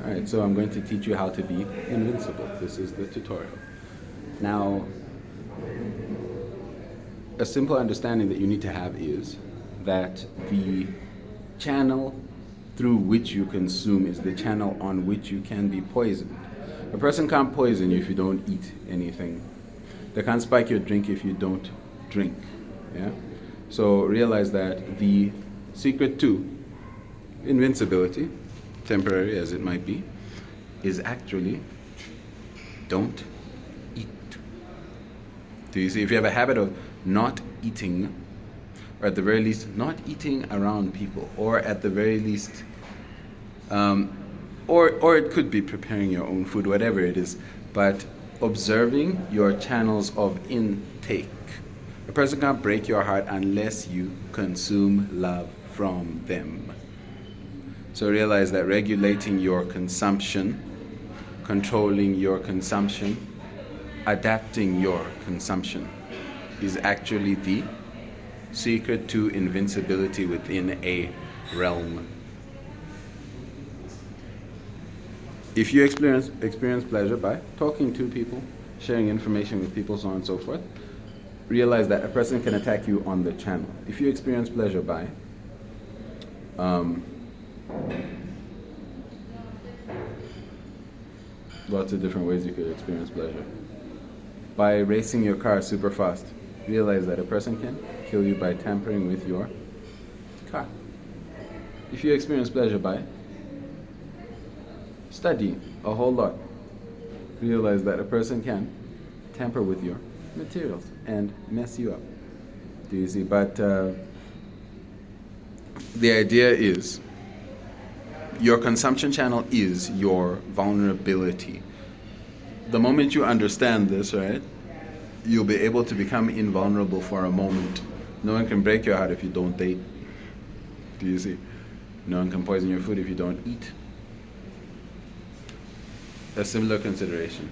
Alright, so I'm going to teach you how to be invincible. This is the tutorial. Now, a simple understanding that you need to have is that the channel through which you consume is the channel on which you can be poisoned. A person can't poison you if you don't eat anything. They can't spike your drink if you don't drink. Yeah? So realize that the secret to invincibility, temporary as it might be, is actually don't eat. Do you see? If you have a habit of not eating, or at the very least not eating around people, or at the very least or it could be preparing your own food, whatever it is, but observing your channels of intake. A person can't break your heart unless you consume love from them. So realize that regulating your consumption, controlling your consumption, adapting your consumption is actually the secret to invincibility within a realm. If you experience pleasure by talking to people, sharing information with people, so on and so forth, realize that a person can attack you on the channel. If you experience pleasure by lots of different ways you could experience pleasure. By racing your car super fast, realize that a person can kill you by tampering with your car. If you experience pleasure by studying a whole lot, realize that a person can tamper with your materials and mess you up. Do you see? But the idea is your consumption channel is your vulnerability. The moment you understand this, right, you'll be able to become invulnerable for a moment. No one can break your heart if you don't date. Do you see? No one can poison your food if you don't eat. A similar consideration.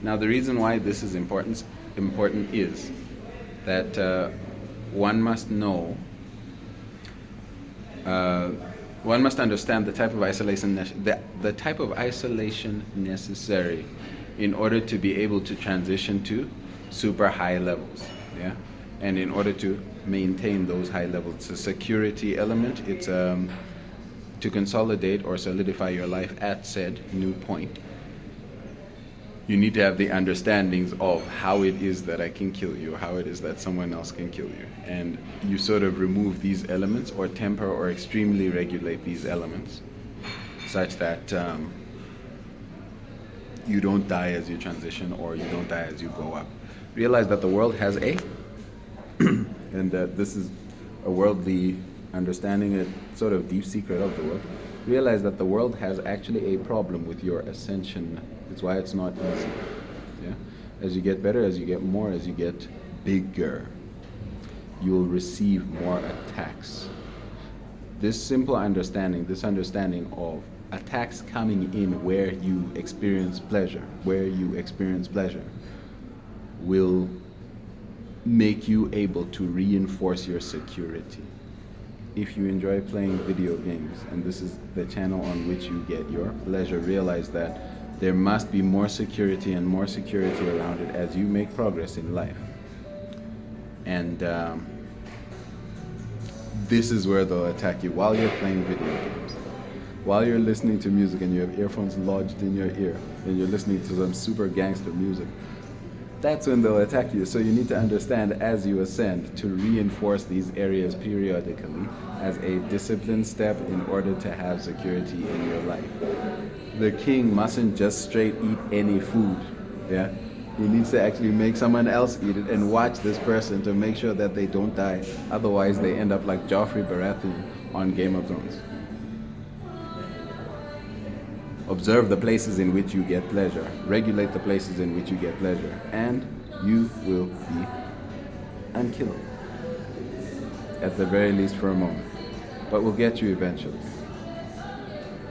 Now, the reason why this is important is that one must know, one must understand the type of isolation the type of isolation necessary in order to be able to transition to super high levels. Yeah, and in order to maintain those high levels, it's a security element. It's to consolidate or solidify your life at said new point. You need to have the understandings of how it is that I can kill you, how it is that someone else can kill you. And you sort of remove these elements or temper or extremely regulate these elements such that you don't die as you transition or you don't die as you go up. Realize that the world has a, and this is a worldly understanding, a sort of deep secret of the world. Realize that the world has actually a problem with your ascension. It's why it's not easy. Yeah? As you get better, as you get more, as you get bigger, you'll receive more attacks. This simple understanding, this understanding of attacks coming in where you experience pleasure, will make you able to reinforce your security. If you enjoy playing video games and this is the channel on which you get your pleasure, realize that there must be more security and more security around it as you make progress in life. And this is where they'll attack you while you're playing video games. While you're listening to music and you have earphones lodged in your ear and you're listening to some super gangster music, that's when they'll attack you. So you need to understand as you ascend to reinforce these areas periodically as a disciplined step in order to have security in your life. The king mustn't just straight eat any food. Yeah, he needs to actually make someone else eat it and watch this person to make sure that they don't die. Otherwise they end up like Joffrey Baratheon on Game of Thrones. Observe the places in which you get pleasure. Regulate the places in which you get pleasure. And you will be unkillable. At the very least for a moment. But we'll get you eventually.